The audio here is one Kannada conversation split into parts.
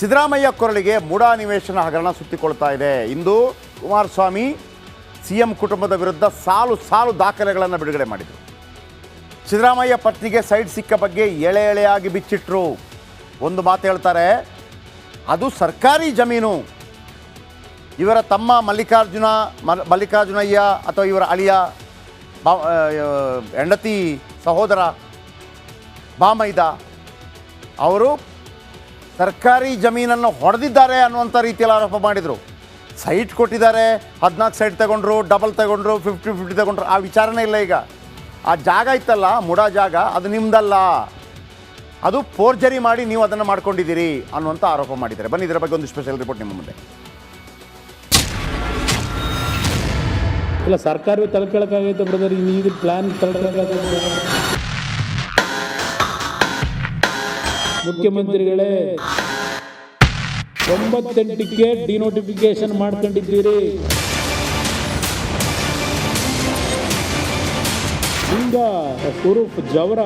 ಸಿದ್ದರಾಮಯ್ಯ ಕೊರಳಿಗೆ ಮೂಡಾ ನಿವೇಶನ ಹಗರಣ ಸುತ್ತಿಕೊಳ್ತಾ ಇದೆ. ಇಂದು ಕುಮಾರಸ್ವಾಮಿ ಸಿಎಂ ಕುಟುಂಬದ ವಿರುದ್ಧ ಸಾಲು ದಾಖಲೆಗಳನ್ನು ಬಿಡುಗಡೆ ಮಾಡಿದರು. ಸಿದ್ದರಾಮಯ್ಯ ಪತ್ನಿಗೆ ಸೈಡ್ ಸಿಕ್ಕ ಬಗ್ಗೆ ಎಳೆ ಎಳೆಯಾಗಿ ಬಿಚ್ಚಿಟ್ರು. ಒಂದು ಮಾತು ಹೇಳ್ತಾರೆ, ಅದು ಸರ್ಕಾರಿ ಜಮೀನು. ಇವರ ತಮ್ಮ ಮಲ್ಲಿಕಾರ್ಜುನಯ್ಯ ಅಥವಾ ಇವರ ಅಳಿಯ ಹೆಂಡತಿ ಸಹೋದರ ಬಾಮೈದ ಅವರು ಸರ್ಕಾರಿ ಜಮೀನನ್ನು ಹೊಡೆದಿದ್ದಾರೆ ಅನ್ನುವಂಥ ರೀತಿಯಲ್ಲಿ ಆರೋಪ ಮಾಡಿದರು. ಸೈಟ್ ಕೊಟ್ಟಿದ್ದಾರೆ, 14 ಸೈಟ್ ತಗೊಂಡ್ರು, ಡಬಲ್ ತಗೊಂಡ್ರು, 50-50 ತಗೊಂಡ್ರು. ಆ ವಿಚಾರನೇ ಇಲ್ಲ. ಈಗ ಆ ಜಾಗ ಇತ್ತಲ್ಲ, ಮೂಡಾ ಜಾಗ, ಅದು ನಿಮ್ಮದಲ್ಲ, ಅದು ಫೋರ್ಜರಿ ಮಾಡಿ ನೀವು ಅದನ್ನು ಮಾಡ್ಕೊಂಡಿದ್ದೀರಿ ಅನ್ನುವಂಥ ಆರೋಪ ಮಾಡಿದ್ದಾರೆ. ಬನ್ನಿ, ಇದರ ಬಗ್ಗೆ ಒಂದು ಸ್ಪೆಷಲ್ ರಿಪೋರ್ಟ್ ನಿಮ್ಮ ಮುಂದೆ. ಇಲ್ಲ, ಸರ್ಕಾರವೇ ತಳ್ಕೊಳಕ್ಕಾಗೈತೆ ಬ್ರದರ್. ಇದು ಪ್ಲಾನ್ ತಳ್ಕೊಳಕ್ಕಾಗೈತೆ. ಮುಖ್ಯಮಂತ್ರಿಗಳೇ 98ಕ್ಕೆ ಡಿನೋಟಿಫಿಕೇಶನ್ ಮಾಡ್ಕೊಂಡಿದ್ದೀರಿ. ಹಿಂಗ ಸ್ವರೂಪ್ ಜವರ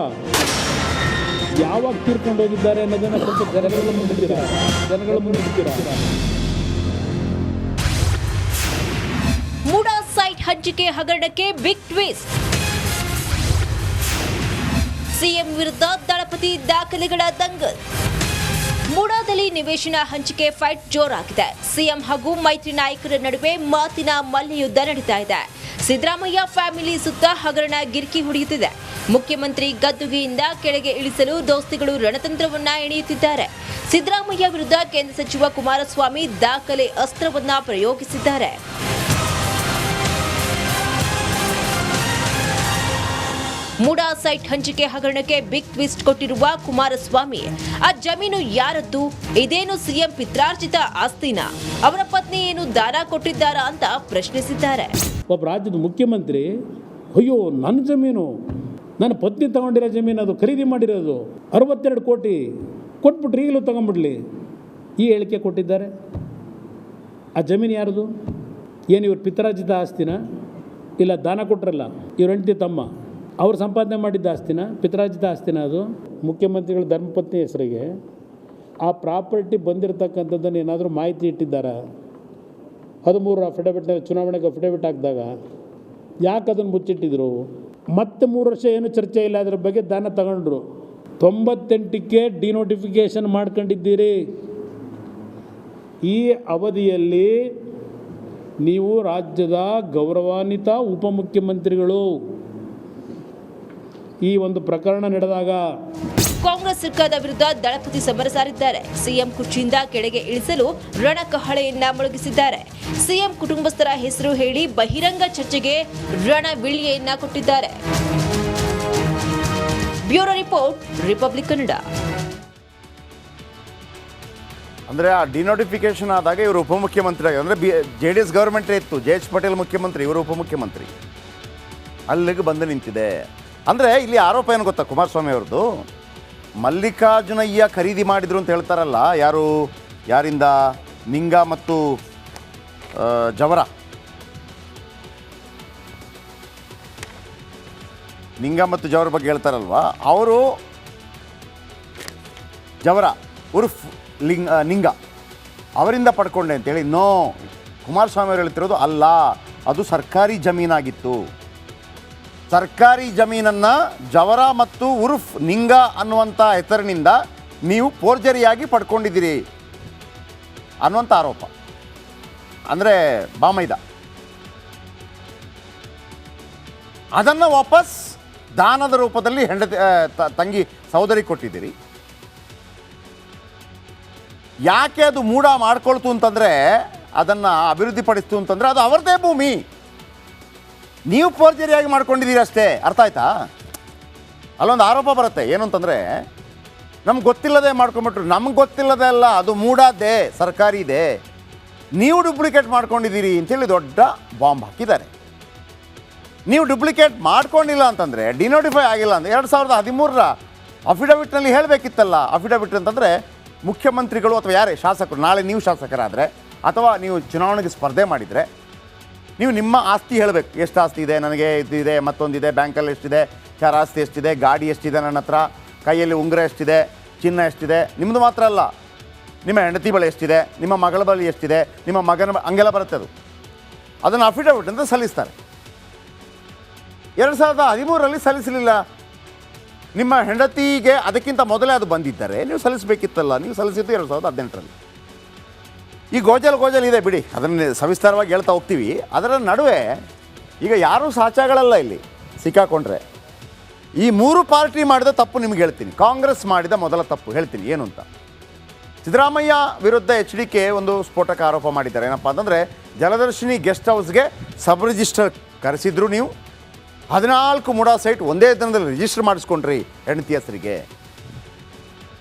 ಯಾವಾಗ ತೀರ್ಕೊಂಡು ಹೋಗಿದ್ದಾರೆ ಅನ್ನೋದನ್ನ ಸ್ವಲ್ಪ ಜನಗಳ ಮುಂದಿಡ್ತೀರಾ. ಮೂಡಾ ಸೈಟ್ ಹಂಚಿಕೆ ಹಗರಣಕ್ಕೆ ಬಿಗ್ ಟ್ವಿಸ್ಟ್. ಸಿಎಂ ವಿರುದ್ಧ ದಳಪತಿ ದಾಖಲೆಗಳ ದಂಗಲ್. ಮೂಡಾದಲ್ಲಿ ನಿವೇಶನ ಹಂಚಿಕೆ ಫೈಟ್ ಜೋರಾಗಿದೆ. ಸಿಎಂ ಹಾಗೂ ಮೈತ್ರಿ ನಾಯಕರ ನಡುವೆ ಮಾತಿನ ಮಲ್ಲಯುದ್ಧ ನಡೀತಾ ಇದೆ. ಸಿದ್ದರಾಮಯ್ಯ ಫ್ಯಾಮಿಲಿ ಸುತ್ತ ಹಗರಣ ಗಿರ್ಕಿ ಹೊಡೆಯುತ್ತಿದೆ. ಮುಖ್ಯಮಂತ್ರಿ ಗದ್ದುಗೆಯಿಂದ ಕೆಳಗೆ ಇಳಿಸಲು ದೋಸ್ತಿಗಳು ರಣತಂತ್ರವನ್ನ ಎಣೆಯುತ್ತಿದ್ದಾರೆ. ಸಿದ್ದರಾಮಯ್ಯ ವಿರುದ್ಧ ಕೇಂದ್ರ ಸಚಿವ ಕುಮಾರಸ್ವಾಮಿ ದಾಖಲೆ ಅಸ್ತ್ರವನ್ನ ಪ್ರಯೋಗಿಸಿದ್ದಾರೆ. ಮೂಡಾ ಸೈಟ್ ಹಂಚಿಕೆ ಹಗರಣಕ್ಕೆ ಬಿಗ್ ಟ್ವಿಸ್ಟ್ ಕೊಟ್ಟಿರುವ ಕುಮಾರಸ್ವಾಮಿ, ಆ ಜಮೀನು ಯಾರದ್ದು? ಇದೇನು ಸಿಎಂ ಪಿತ್ರಾರ್ಜಿತ ಆಸ್ತಿನ? ಅವರ ಪತ್ನಿ ಏನು ದಾನ ಕೊಟ್ಟಿದ್ದಾರಾ ಅಂತ ಪ್ರಶ್ನಿಸಿದ್ದಾರೆ. ಒಬ್ಬ ರಾಜ್ಯದ ಮುಖ್ಯಮಂತ್ರಿ, ಅಯ್ಯೋ ನನ್ನ ಜಮೀನು, ನನ್ನ ಪತ್ನಿ ತಗೊಂಡಿರೋ ಜಮೀನು, ಅದು ಖರೀದಿ ಮಾಡಿರೋದು 62 ಕೋಟಿ ಕೊಟ್ಬಿಟ್ರೆ ಈಗಲೂ ತಗೊಂಡ್ಬಿಡ್ಲಿ, ಈ ಹೇಳಿಕೆ ಕೊಟ್ಟಿದ್ದಾರೆ. ಆ ಜಮೀನು ಯಾರದು? ಏನು ಇವ್ರ ಪಿತ್ರಾರ್ಜಿತ ಆಸ್ತಿನ? ಇಲ್ಲ ದಾನ ಕೊಟ್ರಲ್ಲ ಇವ್ರ ಹೆಂಡತಿ ತಮ್ಮ, ಅವ್ರು ಸಂಪಾದನೆ ಮಾಡಿದ್ದ ಆಸ್ತಿನ, ಪಿತ್ರಾರ್ಜಿತ ಆಸ್ತಿನ? ಅದು ಮುಖ್ಯಮಂತ್ರಿಗಳ ಧರ್ಮಪತ್ನಿ ಹೆಸರಿಗೆ ಆ ಪ್ರಾಪರ್ಟಿ ಬಂದಿರತಕ್ಕಂಥದ್ದನ್ನು ಏನಾದರೂ ಮಾಹಿತಿ ಇಟ್ಟಿದ್ದಾರಾ? 13 ಅಫಿಡವಿಟ್ನಲ್ಲಿ ಚುನಾವಣೆಗೆ ಅಫಿಡವಿಟ್ ಹಾಕಿದಾಗ ಯಾಕೆ ಅದನ್ನು ಮುಚ್ಚಿಟ್ಟಿದ್ರು? ಮತ್ತೆ 3 ವರ್ಷ ಏನು ಚರ್ಚೆ ಇಲ್ಲ ಅದರ ಬಗ್ಗೆ. ದಾನ ತಗೊಂಡ್ರು. 98ಕ್ಕೆ ಡಿನೋಟಿಫಿಕೇಶನ್ ಮಾಡ್ಕೊಂಡಿದ್ದೀರಿ. ಈ ಅವಧಿಯಲ್ಲಿ ನೀವು ರಾಜ್ಯದ ಗೌರವಾನ್ವಿತ ಉಪಮುಖ್ಯಮಂತ್ರಿಗಳು. ಈ ಒಂದು ಪ್ರಕರಣ ನಡೆದಾಗ ಕಾಂಗ್ರೆಸ್ ಸರ್ಕಾರದ ವಿರುದ್ಧ ದಳಪತಿ ಸಮರ ಸಾರಿದ್ದಾರೆ. ಸಿಎಂ ಕುರ್ಚಿಯಿಂದ ಕೆಳಗೆ ಇಳಿಸಲು ರಣಕಹಳೆಯನ್ನ ಮೊಳಗಿಸಿದ್ದಾರೆ. ಸಿಎಂ ಕುಟುಂಬಸ್ಥರ ಹೆಸರು ಹೇಳಿ ಬಹಿರಂಗ ಚರ್ಚೆಗೆ ರಣವಿಳಿಯನ್ನ ಕೊಟ್ಟಿದ್ದಾರೆ. Bureau report, republic Kannada. ಅಂದರೆ ಆ ಡಿನೋಟಿಫಿಕೇಶನ್ ಆದಾಗ ಇವರು ಉಪಮುಖ್ಯಮಂತ್ರಿ ಆಗಿ, ಅಂದರೆ JDS ಗೌರ್ಮೆಂಟೇ ಇತ್ತು, JH ಪಟೇಲ್ ಮುಖ್ಯಮಂತ್ರಿ, ಇವರು ಉಪಮುಖ್ಯಮಂತ್ರಿ. ಅಲ್ಲಿಗೆ ಬಂದು ನಿಂತಿದೆ. ಅಂದರೆ ಇಲ್ಲಿ ಆರೋಪ ಏನು ಗೊತ್ತಾ ಕುಮಾರಸ್ವಾಮಿ ಅವ್ರದ್ದು? ಮಲ್ಲಿಕಾರ್ಜುನಯ್ಯ ಖರೀದಿ ಮಾಡಿದ್ರು ಅಂತ ಹೇಳ್ತಾರಲ್ಲ, ಯಾರಿಂದ? ನಿಂಗ ಮತ್ತು ಜವರ. ನಿಂಗ ಮತ್ತು ಜವರ ಬಗ್ಗೆ ಹೇಳ್ತಾರಲ್ವಾ, ಅವರು ಜವರ ಉರ್ಫ್ ನಿಂಗ ಅವರಿಂದ ಪಡ್ಕೊಂಡೆ ಅಂತೇಳಿ. ನೋ, ಕುಮಾರಸ್ವಾಮಿ ಅವರು ಹೇಳ್ತಿರೋದು ಅಲ್ಲ, ಅದು ಸರ್ಕಾರಿ ಜಮೀನಾಗಿತ್ತು. ಸರ್ಕಾರಿ ಜಮೀನನ್ನು ಜವರ ಮತ್ತು ಉರ್ಫ್ ನಿಂಗ ಅನ್ನುವಂಥ ಹೆಸರಿನಿಂದ ನೀವು ಫೋರ್ಜರಿಯಾಗಿ ಪಡ್ಕೊಂಡಿದ್ದೀರಿ ಅನ್ನುವಂಥ ಆರೋಪ. ಅಂದರೆ ಬಾಮೈದ ಅದನ್ನು ವಾಪಸ್ ದಾನದ ರೂಪದಲ್ಲಿ ತಂಗಿ ಸಹೋದರಿ ಕೊಟ್ಟಿದ್ದೀರಿ. ಯಾಕೆ ಅದು ಮೂಡಾ ಮಾಡ್ಕೊಳ್ತು ಅಂತಂದರೆ, ಅದನ್ನು ಅಭಿವೃದ್ಧಿಪಡಿಸ್ತು ಅಂತಂದರೆ, ಅದು ಅವರದೇ ಭೂಮಿ, ನೀವು ಫೋರ್ಜರಿಯಾಗಿ ಮಾಡ್ಕೊಂಡಿದ್ದೀರಿ ಅಷ್ಟೇ. ಅರ್ಥ ಆಯ್ತಾ? ಅಲ್ಲೊಂದು ಆರೋಪ ಬರುತ್ತೆ, ಏನು ಅಂತಂದರೆ, ನಮ್ಗೆ ಗೊತ್ತಿಲ್ಲದೆ ಮಾಡ್ಕೊಂಬಿಟ್ರು. ನಮ್ಗೆ ಗೊತ್ತಿಲ್ಲದೆ ಅಲ್ಲ, ಅದು ಮೂಡಾದ್ದೇ, ಸರ್ಕಾರಿ ಇದೆ, ನೀವು ಡುಪ್ಲಿಕೇಟ್ ಮಾಡ್ಕೊಂಡಿದ್ದೀರಿ ಅಂತೇಳಿ ದೊಡ್ಡ ಬಾಂಬ್ ಹಾಕಿದ್ದಾರೆ. ನೀವು ಡುಪ್ಲಿಕೇಟ್ ಮಾಡ್ಕೊಂಡಿಲ್ಲ ಅಂತಂದರೆ, ಡಿನೋಟಿಫೈ ಆಗಿಲ್ಲ ಅಂದರೆ 2013ರ ಅಫಿಡವಿಟ್ನಲ್ಲಿ ಹೇಳಬೇಕಿತ್ತಲ್ಲ. ಅಫಿಡವಿಟ್ ಅಂತಂದರೆ ಮುಖ್ಯಮಂತ್ರಿಗಳು ಅಥವಾ ಯಾರೇ ಶಾಸಕರು, ನಾಳೆ ನೀವು ಶಾಸಕರಾದರೆ ಅಥವಾ ನೀವು ಚುನಾವಣೆಗೆ ಸ್ಪರ್ಧೆ ಮಾಡಿದರೆ ನೀವು ನಿಮ್ಮ ಆಸ್ತಿ ಹೇಳಬೇಕು. ಎಷ್ಟು ಆಸ್ತಿ ಇದೆ, ನನಗೆ ಇದಿದೆ, ಮತ್ತೊಂದಿದೆ, ಬ್ಯಾಂಕಲ್ಲಿ ಎಷ್ಟಿದೆ, ಚರ ಆಸ್ತಿ ಎಷ್ಟಿದೆ, ಗಾಡಿ ಎಷ್ಟಿದೆ, ನನ್ನ ಹತ್ರ ಕೈಯಲ್ಲಿ ಉಂಗುರ ಎಷ್ಟಿದೆ, ಚಿನ್ನ ಎಷ್ಟಿದೆ, ನಿಮ್ಮದು ಮಾತ್ರ ಅಲ್ಲ, ನಿಮ್ಮ ಹೆಂಡತಿ ಬಳಿ ಎಷ್ಟಿದೆ, ನಿಮ್ಮ ಮಗಳ ಬಳಿ ಎಷ್ಟಿದೆ, ನಿಮ್ಮ ಮಗನ ಹಂಗೆಲ್ಲ ಬರುತ್ತೆ. ಅದನ್ನು ಅಫಿಡವಿಟ್ ಅಂತ ಸಲ್ಲಿಸ್ತಾರೆ. 2013ರಲ್ಲಿ ಸಲ್ಲಿಸಲಿಲ್ಲ. ನಿಮ್ಮ ಹೆಂಡತಿಗೆ ಅದಕ್ಕಿಂತ ಮೊದಲೇ ಅದು ಬಂದಿದ್ದರೆ ನೀವು ಸಲ್ಲಿಸಬೇಕಿತ್ತಲ್ಲ. ನೀವು ಸಲ್ಲಿಸಿದ್ದು 2018ರಲ್ಲಿ. ಈ ಗೋಜಲ್ ಇದೆ ಬಿಡಿ, ಅದನ್ನು ಸವಿಸ್ತಾರವಾಗಿ ಹೇಳ್ತಾ ಹೋಗ್ತೀವಿ. ಅದರ ನಡುವೆ ಈಗ ಯಾರೂ ಸಾಚಾಗಳಲ್ಲ ಇಲ್ಲಿ ಸಿಕ್ಕಾಕೊಂಡ್ರೆ. ಈ 3 ಪಾರ್ಟಿ ಮಾಡಿದ ತಪ್ಪು ನಿಮ್ಗೆ ಹೇಳ್ತೀನಿ. ಕಾಂಗ್ರೆಸ್ ಮಾಡಿದ ಮೊದಲ ತಪ್ಪು ಹೇಳ್ತೀನಿ ಏನು ಅಂತ. ಸಿದ್ದರಾಮಯ್ಯ ವಿರುದ್ಧ HDK ಒಂದು ಸ್ಫೋಟಕ ಆರೋಪ ಮಾಡಿದ್ದಾರೆ. ಏನಪ್ಪ ಅಂತಂದರೆ, ಜಲದರ್ಶಿನಿ ಗೆಸ್ಟ್ ಹೌಸ್ಗೆ ಸಬ್ ರಿಜಿಸ್ಟರ್ ಕರೆಸಿದ್ರು ನೀವು, 14 ಮುಡಾ ಸೈಟ್ ಒಂದೇ ದಿನದಲ್ಲಿ ರಿಜಿಸ್ಟರ್ ಮಾಡಿಸ್ಕೊಂಡ್ರಿ ಹೆಂಡತಿ ಹೆಸರಿಗೆ.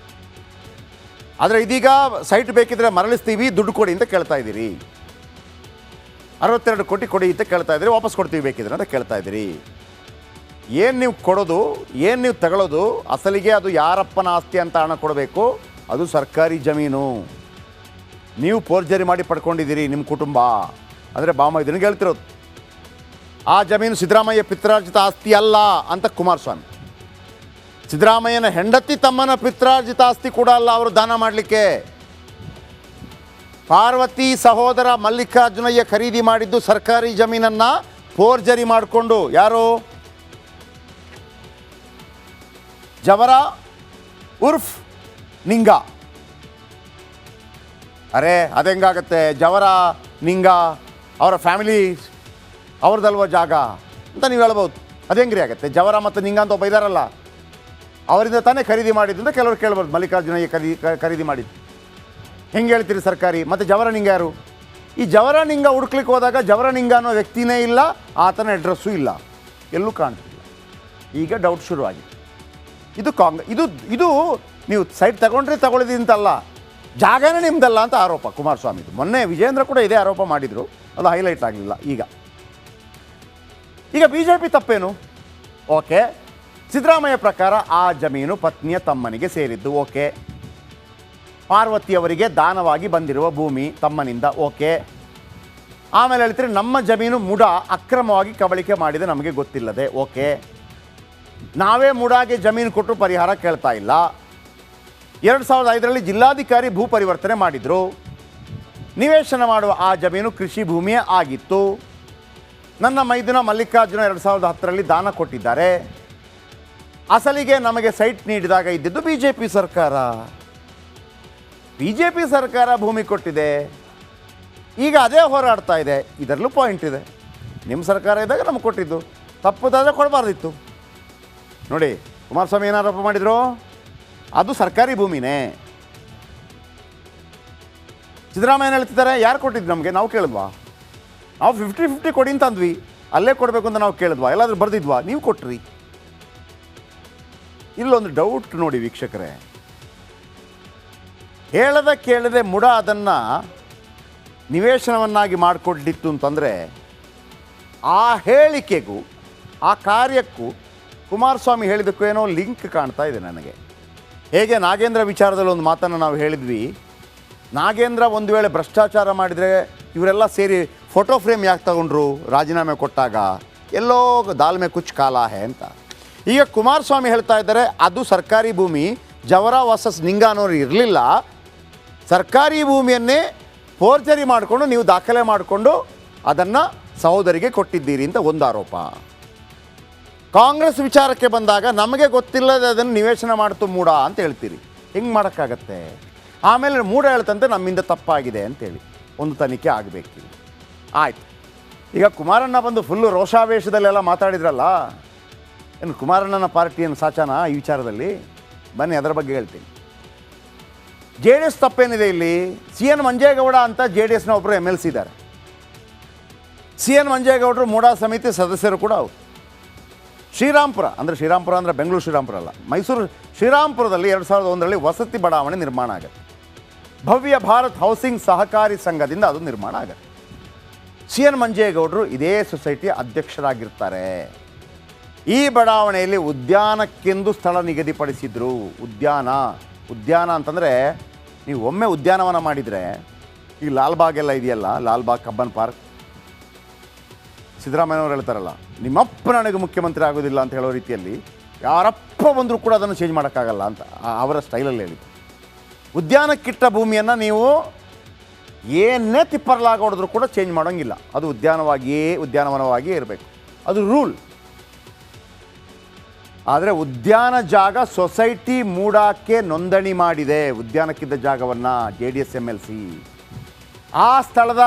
ಆದರೆ ಇದೀಗ ಸೈಟ್ ಬೇಕಿದ್ರೆ ಮರಳಿಸ್ತೀವಿ, ದುಡ್ಡು ಕೊಡಿ ಅಂತ ಕೇಳ್ತಾ ಇದ್ದೀರಿ. 62 ಕೋಟಿ ಕೊಡಿ ಅಂತ ಕೇಳ್ತಾ ಇದ್ದೀರಿ, ವಾಪಸ್ ಕೊಡ್ತೀವಿ ಬೇಕಿದ್ರೆ ಅಂತ ಕೇಳ್ತಾ ಇದ್ದೀರಿ. ಏನು ನೀವು ಕೊಡೋದು, ಏನು ನೀವು ತಗೊಳ್ಳೋದು, ಅಸಲಿಗೆ ಅದು ಯಾರಪ್ಪನ ಆಸ್ತಿ ಅಂತ ಹಣ ಕೊಡಬೇಕು. ಅದು ಸರ್ಕಾರಿ ಜಮೀನು. ನೀವು ಫೋರ್ಜರಿ ಮಾಡಿ ಪಡ್ಕೊಂಡಿದ್ದೀರಿ ನಿಮ್ಮ ಕುಟುಂಬ. ಅಂದರೆ ಬಾಮ ಇದನ್ನು ಹೇಳ್ತಿರೋದು. ಆ ಜಮೀನು ಸಿದ್ದರಾಮಯ್ಯ ಪಿತ್ರಾರ್ಜಿತ ಆಸ್ತಿ ಅಲ್ಲ ಅಂತ ಕುಮಾರಸ್ವಾಮಿ. ಸಿದ್ದರಾಮಯ್ಯನ ಹೆಂಡತಿ ತಮ್ಮನ ಪಿತ್ರಾರ್ಜಿತ ಆಸ್ತಿ ಕೂಡ ಅಲ್ಲ ಅವರು ದಾನ ಮಾಡಲಿಕ್ಕೆ. ಪಾರ್ವತಿ ಸಹೋದರ ಮಲ್ಲಿಕಾರ್ಜುನಯ್ಯ ಖರೀದಿ ಮಾಡಿದ್ದು ಸರ್ಕಾರಿ ಜಮೀನನ್ನು ಫೋರ್ಜರಿ ಮಾಡಿಕೊಂಡು. ಯಾರು? ಜವರ ಉರ್ಫ್ ನಿಂಗ. ಅರೆ ಅದೆಂಗಾಗತ್ತೆ? ಜವರ ನಿಂಗ ಅವರ ಫ್ಯಾಮಿಲಿ ಅವ್ರದ್ದಲ್ವ ಜಾಗ ಅಂತ ನೀವು ಹೇಳ್ಬೋದು. ಅದೆಂಗ್ರಿ ಆಗುತ್ತೆ? ಜವರ ಮತ್ತು ನಿಂಗ ಅಂತ ಒಬ್ಬ ಇದ್ದಾರಲ್ಲ, ಅವರಿಂದ ತಾನೇ ಖರೀದಿ ಮಾಡಿದ್ದು ಅಂತ ಕೆಲವರು ಕೇಳ್ಬೋದು. ಮಲ್ಲಿಕಾರ್ಜುನಯ್ಯ ಖರೀದಿ ಮಾಡಿದ್ದು ಹೆಂಗೆ ಹೇಳ್ತೀರಿ ಸರ್ಕಾರಿ? ಮತ್ತು ಜವರ ನಿಂಗ ಯಾರು? ಈ ಜವರ ನಿಂಗ ಹುಡುಕ್ಲಿಕ್ಕೆ ಹೋದಾಗ ಜವರ ನಿಂಗ ಅನ್ನೋ ವ್ಯಕ್ತಿನೇ ಇಲ್ಲ, ಆತನ ಅಡ್ರೆಸ್ಸು ಇಲ್ಲ, ಎಲ್ಲೂ ಕಾಣ್ತಿಲ್ಲ. ಈಗ ಡೌಟ್ ಶುರುವಾಗಿದೆ. ಇದು ಇದು ನೀವು ಸೈಟ್ ತಗೊಳ್ಳಿದಿ ಅಂತಲ್ಲ, ಜಾಗನೇ ನಿಮ್ದಲ್ಲ ಅಂತ ಆರೋಪ ಕುಮಾರಸ್ವಾಮಿದು. ಮೊನ್ನೆ ವಿಜೇಂದ್ರ ಕೂಡ ಇದೇ ಆರೋಪ ಮಾಡಿದರು, ಅದು ಹೈಲೈಟ್ ಆಗಲಿಲ್ಲ. ಈಗ BJP ತಪ್ಪೇನು? ಓಕೆ, ಸಿದ್ದರಾಮಯ್ಯ ಪ್ರಕಾರ ಆ ಜಮೀನು ಪತ್ನಿಯ ತಮ್ಮನಿಗೆ ಸೇರಿದ್ದು. ಓಕೆ, ಪಾರ್ವತಿಯವರಿಗೆ ದಾನವಾಗಿ ಬಂದಿರುವ ಭೂಮಿ ತಮ್ಮನಿಂದ. ಓಕೆ, ಆಮೇಲೆ ಹೇಳ್ತೀರಿ ನಮ್ಮ ಜಮೀನು ಮುಡಾ ಅಕ್ರಮವಾಗಿ ಕಬಳಿಕೆ ಮಾಡಿದೆ ನಮಗೆ ಗೊತ್ತಿಲ್ಲದೆ. ಓಕೆ, ನಾವೇ ಮುಡಾಗೆ ಜಮೀನು ಕೊಟ್ಟು ಪರಿಹಾರ ಕೇಳ್ತಾ ಇಲ್ಲ. 2005ರಲ್ಲಿ ಜಿಲ್ಲಾಧಿಕಾರಿ ಭೂ ಪರಿವರ್ತನೆ ಮಾಡಿದರು. ನಿವೇಶನ ಮಾಡುವ ಆ ಜಮೀನು ಕೃಷಿ ಭೂಮಿಯೇ ಆಗಿತ್ತು. ನನ್ನ ಮೈದುನ ಮಲ್ಲಿಕಾರ್ಜುನ 2010ರಲ್ಲಿ ದಾನ ಕೊಟ್ಟಿದ್ದಾರೆ. ಅಸಲಿಗೆ ನಮಗೆ ಸೈಟ್ ನೀಡಿದಾಗ ಇದ್ದಿದ್ದು BJP ಸರ್ಕಾರ. BJP ಸರ್ಕಾರ ಭೂಮಿ ಕೊಟ್ಟಿದೆ, ಈಗ ಅದೇ ಹೋರಾಡ್ತಾ ಇದೆ. ಇದರಲ್ಲೂ ಪಾಯಿಂಟ್ ಇದೆ. ನಿಮ್ಮ ಸರ್ಕಾರ ಇದ್ದಾಗ ನಮ್ಗೆ ಕೊಟ್ಟಿದ್ದು, ತಪ್ಪುದಾದರೆ ಕೊಡಬಾರ್ದಿತ್ತು. ನೋಡಿ, ಕುಮಾರಸ್ವಾಮಿ ಏನು ಆರೋಪ ಮಾಡಿದರು? ಅದು ಸರ್ಕಾರಿ ಭೂಮಿನೇ. ಸಿದ್ದರಾಮಯ್ಯ ಹೇಳ್ತಿದ್ದಾರೆ, ಯಾರು ಕೊಟ್ಟಿದ್ದು ನಮಗೆ? ನಾವು ಕೇಳಿದ್ವಾ? ನಾವು 50-50 ಕೊಡಿ ಅಂತ ಅಂದ್ವಿ, ಅಲ್ಲೇ ಕೊಡಬೇಕು ಅಂತ ನಾವು ಕೇಳಿದ್ವಾ? ಎಲ್ಲಾದರೂ ಬರೆದಿದ್ವಾ? ನೀವು ಕೊಟ್ರಿ. ಇಲ್ಲೊಂದು ಡೌಟ್ ನೋಡಿ ವೀಕ್ಷಕರೇ, ಹೇಳದ ಕೇಳದೆ ಮುಡಾ ಅದನ್ನು ನಿವೇಶನವನ್ನಾಗಿ ಮಾಡಿಕೊಟ್ಟಿತ್ತು ಅಂತಂದರೆ, ಆ ಹೇಳಿಕೆಗೂ ಆ ಕಾರ್ಯಕ್ಕೂ ಕುಮಾರಸ್ವಾಮಿ ಹೇಳಿದ್ದಕ್ಕೂ ಏನೋ ಲಿಂಕ್ ಕಾಣ್ತಾ ಇದೆ ನನಗೆ. ಹೇಗೆ ನಾಗೇಂದ್ರ ವಿಚಾರದಲ್ಲಿ ಒಂದು ಮಾತನ್ನು ನಾವು ಹೇಳಿದ್ವಿ, ನಾಗೇಂದ್ರ ಒಂದು ವೇಳೆ ಭ್ರಷ್ಟಾಚಾರ ಮಾಡಿದರೆ ಇವರೆಲ್ಲ ಸೇರಿ ಫೋಟೋ ಫ್ರೇಮ್ ಯಾಕೆ ತಗೊಂಡ್ರು ರಾಜೀನಾಮೆ ಕೊಟ್ಟಾಗ? ಎಲ್ಲೋ ದಾಲ್ಮೆ ಕುಚ್ ಕಾಲ ಹೇ ಅಂತ. ಈಗ ಕುಮಾರಸ್ವಾಮಿ ಹೇಳ್ತಾ ಇದ್ದಾರೆ, ಅದು ಸರ್ಕಾರಿ ಭೂಮಿ, ಜವರ ವರ್ಸಸ್ ನಿಂಗ ಅನ್ನೋರು ಇರಲಿಲ್ಲ, ಸರ್ಕಾರಿ ಭೂಮಿಯನ್ನೇ ಫೋರ್ಜರಿ ಮಾಡಿಕೊಂಡು ನೀವು ದಾಖಲೆ ಮಾಡಿಕೊಂಡು ಅದನ್ನು ಸಹೋದರಿಗೆ ಕೊಟ್ಟಿದ್ದೀರಿ ಅಂತ ಒಂದು ಆರೋಪ. ಕಾಂಗ್ರೆಸ್ ವಿಚಾರಕ್ಕೆ ಬಂದಾಗ ನಮಗೆ ಗೊತ್ತಿಲ್ಲದೆ ಅದನ್ನು ನಿವೇಶನ ಮಾಡ್ತು ಮೂಡ ಅಂತ ಹೇಳ್ತೀರಿ. ಹೆಂಗೆ ಮಾಡೋಕ್ಕಾಗತ್ತೆ? ಆಮೇಲೆ ಮೂಡ ಹೇಳ್ತಂತೆ ನಮ್ಮಿಂದ ತಪ್ಪಾಗಿದೆ ಅಂತೇಳಿ ಒಂದು ತನಿಖೆ ಆಗಬೇಕು. ಆಯಿತು, ಈಗ ಕುಮಾರಣ್ಣ ಬಂದು ಫುಲ್ಲು ರೋಷಾವೇಶದಲ್ಲೆಲ್ಲ ಮಾತಾಡಿದ್ರಲ್ಲ, ಏನು ಕುಮಾರಣ್ಣನ ಪಾರ್ಟಿಯನ್ನು ಸಾಚಾನ ಈ ವಿಚಾರದಲ್ಲಿ? ಬನ್ನಿ ಅದರ ಬಗ್ಗೆ ಹೇಳ್ತೀನಿ. JDS ತಪ್ಪೇನಿದೆ ಇಲ್ಲಿ? CN ಮಂಜೇಗೌಡ ಅಂತ JDSನ ಒಬ್ಬರು MLC ಇದ್ದಾರೆ. CN ಮಂಜೇಗೌಡರು ಮೂಡಾ ಸಮಿತಿ ಸದಸ್ಯರು ಕೂಡ ಅವರು. ಶ್ರೀರಾಂಪುರ ಅಂದರೆ ಬೆಂಗಳೂರು ಶ್ರೀರಾಂಪುರ ಅಲ್ಲ, ಮೈಸೂರು ಶ್ರೀರಾಂಪುರದಲ್ಲಿ 2001ರಲ್ಲಿ ವಸತಿ ಬಡಾವಣೆ ನಿರ್ಮಾಣ ಆಗುತ್ತೆ. ಭವ್ಯ ಭಾರತ್ ಹೌಸಿಂಗ್ ಸಹಕಾರಿ ಸಂಘದಿಂದ ಅದು ನಿರ್ಮಾಣ ಆಗುತ್ತೆ. CN ಮಂಜೇಗೌಡರು ಇದೇ ಸೊಸೈಟಿಯ ಅಧ್ಯಕ್ಷರಾಗಿರ್ತಾರೆ. ಈ ಬಡಾವಣೆಯಲ್ಲಿ ಉದ್ಯಾನಕ್ಕೆಂದು ಸ್ಥಳ ನಿಗದಿಪಡಿಸಿದ್ರು. ಉದ್ಯಾನ ಅಂತಂದರೆ ನೀವು ಒಮ್ಮೆ ಉದ್ಯಾನವನ ಮಾಡಿದರೆ, ಈಗ ಲಾಲ್ಬಾಗ್ ಎಲ್ಲ ಇದೆಯಲ್ಲ, ಲಾಲ್ಬಾಗ್ ಕಬ್ಬನ್ ಪಾರ್ಕ್, ಸಿದ್ದರಾಮಯ್ಯನವರು ಹೇಳ್ತಾರಲ್ಲ, ನಿಮ್ಮಪ್ಪ ನನಗೆ ಮುಖ್ಯಮಂತ್ರಿ ಆಗೋದಿಲ್ಲ ಅಂತ ಹೇಳೋ ರೀತಿಯಲ್ಲಿ ಯಾರಪ್ಪ ಬಂದರೂ ಕೂಡ ಅದನ್ನು ಚೇಂಜ್ ಮಾಡೋಕ್ಕಾಗಲ್ಲ ಅಂತ ಅವರ ಸ್ಟೈಲಲ್ಲಿ ಹೇಳಿದ್ರು. ಉದ್ಯಾನಕ್ಕಿಟ್ಟ ಭೂಮಿಯನ್ನು ನೀವು ಏನೇ ತಿಪ್ಪರ್ಲಾಗ ಹೊಡೆದ್ರೂ ಕೂಡ ಚೇಂಜ್ ಮಾಡೋಂಗಿಲ್ಲ. ಅದು ಉದ್ಯಾನವನವಾಗಿಯೇ ಇರಬೇಕು. ಅದು ರೂಲ್. ಆದರೆ ಉದ್ಯಾನ ಜಾಗ ಸೊಸೈಟಿ ಮೂಡಾಕ್ಕೆ ನೋಂದಣಿ ಮಾಡಿದೆ. ಉದ್ಯಾನಕ್ಕಿದ್ದ ಜಾಗವನ್ನು JDS MLC ಆ ಸ್ಥಳದ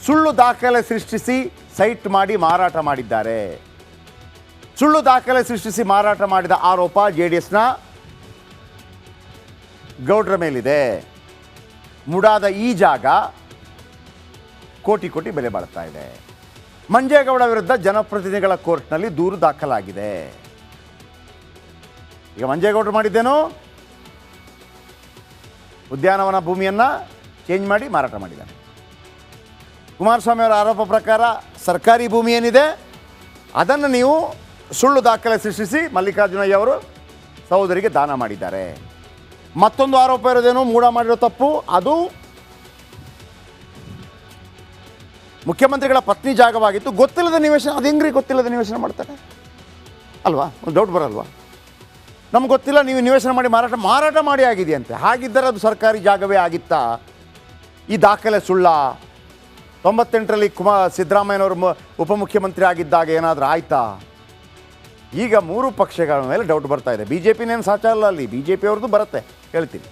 ಸುಳ್ಳು ದಾಖಲೆ ಸೃಷ್ಟಿಸಿ ಸೈಟ್ ಮಾಡಿ ಮಾರಾಟ ಮಾಡಿದ್ದಾರೆ. ಸುಳ್ಳು ದಾಖಲೆ ಸೃಷ್ಟಿಸಿ ಮಾರಾಟ ಮಾಡಿದ ಆರೋಪ JDSನ ಗೌಡ್ರ ಮೇಲಿದೆ. ಮುಡಾದ ಈ ಜಾಗ ಕೋಟಿ ಕೋಟಿ ಬೆಲೆ ಬಾಳ್ತಾ ಇದೆ. ಮಂಜೇಗೌಡ ವಿರುದ್ಧ ಜನಪ್ರತಿನಿಧಿಗಳ ಕೋರ್ಟ್ನಲ್ಲಿ ದೂರು ದಾಖಲಾಗಿದೆ. ಈಗ ಮಂಜೇಗೌಡರು ಮಾಡಿದ್ದೇನು? ಉದ್ಯಾನವನ ಭೂಮಿಯನ್ನು ಚೇಂಜ್ ಮಾಡಿ ಮಾರಾಟ ಮಾಡಿದ್ದಾರೆ. ಕುಮಾರಸ್ವಾಮಿ ಅವರ ಆರೋಪ ಪ್ರಕಾರ ಸರ್ಕಾರಿ ಭೂಮಿ ಏನಿದೆ ಅದನ್ನು ನೀವು ಸುಳ್ಳು ದಾಖಲೆ ಸೃಷ್ಟಿಸಿ ಮಲ್ಲಿಕಾರ್ಜುನಯ್ಯ ಅವರು ಸಹೋದರಿಗೆ ದಾನ ಮಾಡಿದ್ದಾರೆ. ಮತ್ತೊಂದು ಆರೋಪ ಇರೋದೇನು? ಮೂಡ ಮಾಡಿರೋ ತಪ್ಪು ಅದು ಮುಖ್ಯಮಂತ್ರಿಗಳ ಪತ್ನಿ ಜಾಗವಾಗಿತ್ತು. ಗೊತ್ತಿಲ್ಲದ ನಿವೇಶನ. ಅದು ಹೆಂಗ್ರಿ ಗೊತ್ತಿಲ್ಲದ ನಿವೇಶನ ಮಾಡ್ತಾರೆ ಅಲ್ವಾ? ಒಂದು ಡೌಟ್ ಬರಲ್ವಾ? ನಮ್ಗೆ ಗೊತ್ತಿಲ್ಲ, ನೀವು ನಿವೇಶನ ಮಾಡಿ ಮಾರಾಟ ಮಾಡಿ ಆಗಿದೆಯಂತೆ. ಹಾಗಿದ್ದರೆ ಅದು ಸರ್ಕಾರಿ ಜಾಗವೇ ಆಗಿತ್ತಾ? ಈ ದಾಖಲೆ ಸುಳ್ಳ? 98ರಲ್ಲಿ ಸಿದ್ದರಾಮಯ್ಯನವರು ಉಪಮುಖ್ಯಮಂತ್ರಿ ಆಗಿದ್ದಾಗ ಏನಾದರೂ ಆಯ್ತಾ? ಈಗ ಮೂರು ಪಕ್ಷಗಳ ಮೇಲೆ ಡೌಟ್ ಬರ್ತಾ ಇದೆ. BJP ನೇನು ಸಾಚ ಅಲ್ಲ, ಅಲ್ಲಿ BJP ಅವ್ರದ್ದು ಬರುತ್ತೆ, ಹೇಳ್ತೀನಿ.